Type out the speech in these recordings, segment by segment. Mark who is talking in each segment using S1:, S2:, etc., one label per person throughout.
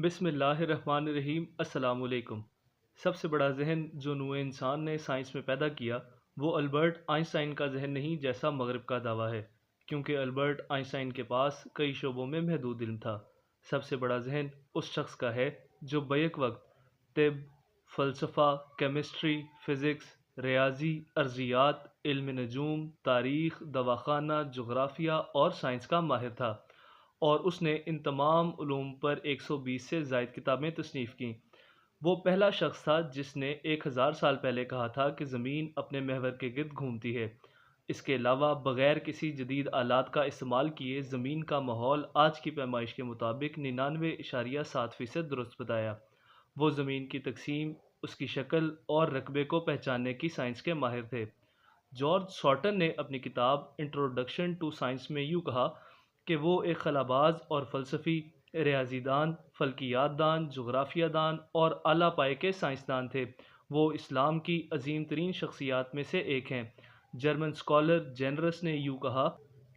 S1: بسم اللہ الرحمن الرحیم۔ السلام علیکم۔ سب سے بڑا ذہن جو نوع انسان نے سائنس میں پیدا کیا وہ البرٹ آئنسٹائن کا ذہن نہیں جیسا مغرب کا دعویٰ ہے، کیونکہ البرٹ آئنسٹائن کے پاس کئی شعبوں میں محدود علم تھا۔ سب سے بڑا ذہن اس شخص کا ہے جو بیک وقت طب، فلسفہ، کیمسٹری، فزکس، ریاضی، ارضیات، علم نجوم، تاریخ، دواخانہ، جغرافیہ اور سائنس کا ماہر تھا، اور اس نے ان تمام علوم پر 120 سے زائد کتابیں تصنیف کیں۔ وہ پہلا شخص تھا جس نے 1000 سال پہلے کہا تھا کہ زمین اپنے محور کے گرد گھومتی ہے۔ اس کے علاوہ بغیر کسی جدید آلات کا استعمال کیے زمین کا ماحول آج کی پیمائش کے مطابق 99.7% درست بتایا۔ وہ زمین کی تقسیم، اس کی شکل اور رقبے کو پہچاننے کی سائنس کے ماہر تھے۔ جارج ساٹن نے اپنی کتاب انٹروڈکشن ٹو سائنس میں یوں کہا کہ وہ ایک خلاباز اور فلسفی، ریاضی دان، فلکیات دان، جغرافیہ دان اور اعلیٰ پائے کے سائنسدان تھے۔ وہ اسلام کی عظیم ترین شخصیات میں سے ایک ہیں۔ جرمن اسکالر جینرس نے یوں کہا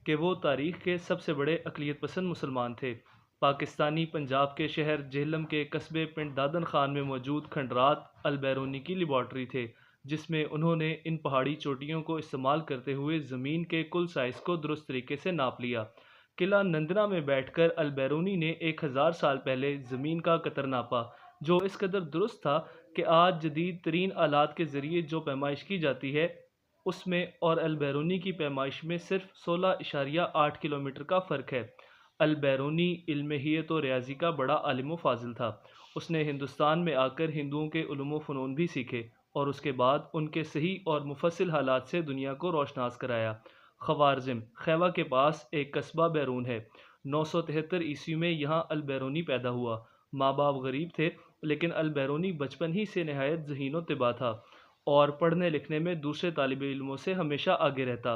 S1: کہ وہ تاریخ کے سب سے بڑے اقلیت پسند مسلمان تھے۔ پاکستانی پنجاب کے شہر جہلم کے قصبے پنڈ دادن خان میں موجود کھنڈرات البیرونی کی لیبارٹری تھے، جس میں انہوں نے ان پہاڑی چوٹیوں کو استعمال کرتے ہوئے زمین کے کل سائز کو درست طریقے سے ناپ لیا۔ قلعہ نندنا میں بیٹھ کر البیرونی نے 1000 سال پہلے زمین کا قطر ناپا، جو اس قدر درست تھا کہ آج جدید ترین آلات کے ذریعے جو پیمائش کی جاتی ہے اس میں اور البیرونی کی پیمائش میں صرف 16.8 کلومیٹر کا فرق ہے۔ البیرونی علم ہیئت و ریاضی کا بڑا عالم و فاضل تھا۔ اس نے ہندوستان میں آ کر ہندوؤں کے علوم و فنون بھی سیکھے اور اس کے بعد ان کے صحیح اور مفصل حالات سے دنیا کو روشناس کرایا۔ خوارزم خیوہ کے پاس ایک قصبہ بیرون ہے۔ 973 میں یہاں البیرونی پیدا ہوا۔ ماں باپ غریب تھے، لیکن البیرونی بچپن ہی سے نہایت ذہین و طبع تھا اور پڑھنے لکھنے میں دوسرے طالب علموں سے ہمیشہ آگے رہتا۔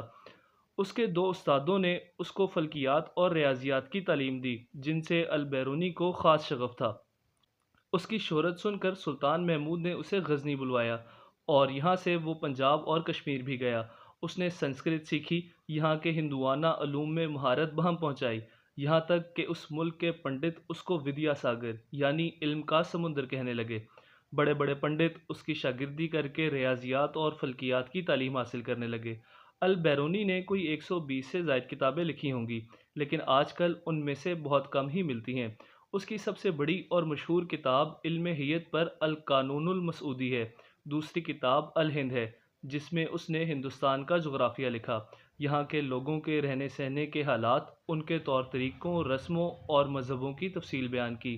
S1: اس کے 2 استادوں نے اس کو فلکیات اور ریاضیات کی تعلیم دی، جن سے البیرونی کو خاص شغف تھا۔ اس کی شہرت سن کر سلطان محمود نے اسے غزنی بلوایا اور یہاں سے وہ پنجاب اور کشمیر بھی گیا۔ اس نے سنسکرت سیکھی، یہاں کے ہندوانہ علوم میں مہارت بہم پہنچائی، یہاں تک کہ اس ملک کے پنڈت اس کو ودیا ساگر یعنی علم کا سمندر کہنے لگے۔ بڑے بڑے پنڈت اس کی شاگردی کر کے ریاضیات اور فلکیات کی تعلیم حاصل کرنے لگے۔ البیرونی نے کوئی 120 سے زائد کتابیں لکھی ہوں گی، لیکن آج کل ان میں سے بہت کم ہی ملتی ہیں۔ اس کی سب سے بڑی اور مشہور کتاب علم ہیئت پر القانون المسعودی ہے۔ دوسری کتاب الہند ہے، جس میں اس نے ہندوستان کا جغرافیہ لکھا، یہاں کے لوگوں کے رہنے سہنے کے حالات، ان کے طور طریقوں، رسموں اور مذہبوں کی تفصیل بیان کی،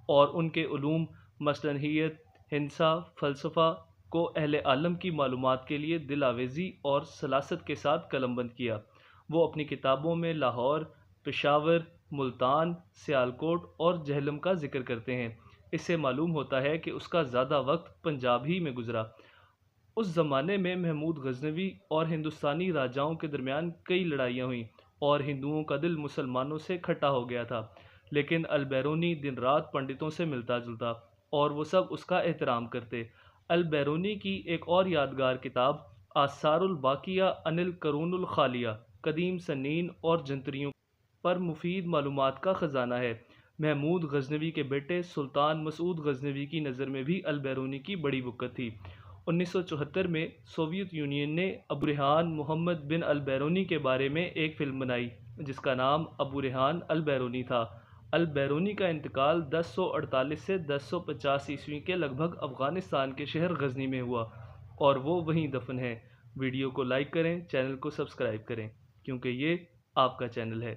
S1: اور ان کے علوم مثلاً ہیئت، ہندسہ، فلسفہ کو اہل عالم کی معلومات کے لیے دل آویزی اور سلاست کے ساتھ قلم بند کیا۔ وہ اپنی کتابوں میں لاہور، پشاور، ملتان، سیالکوٹ اور جہلم کا ذکر کرتے ہیں۔ اس سے معلوم ہوتا ہے کہ اس کا زیادہ وقت پنجاب ہی میں گزرا۔ اس زمانے میں محمود غزنوی اور ہندوستانی راجاؤں کے درمیان کئی لڑائیاں ہوئیں اور ہندوؤں کا دل مسلمانوں سے کھٹا ہو گیا تھا، لیکن البیرونی دن رات پنڈتوں سے ملتا جلتا اور وہ سب اس کا احترام کرتے۔ البیرونی کی ایک اور یادگار کتاب آثار الباقیہ عن القرون الخالیہ قدیم سنین اور جنتریوں پر مفید معلومات کا خزانہ ہے۔ محمود غزنوی کے بیٹے سلطان مسعود غزنوی کی نظر میں بھی البیرونی کی بڑی وقت تھی۔ 1974 میں سوویت یونین نے ابو ریحان محمد بن البیرونی کے بارے میں ایک فلم بنائی جس کا نام ابو ریحان البیرونی تھا۔ البیرونی کا انتقال 1048 سے 1050 کے لگ بھگ افغانستان کے شہر غزنی میں ہوا اور وہ وہیں دفن ہے۔ ویڈیو کو لائک کریں، چینل کو سبسکرائب کریں، کیونکہ یہ آپ کا چینل ہے۔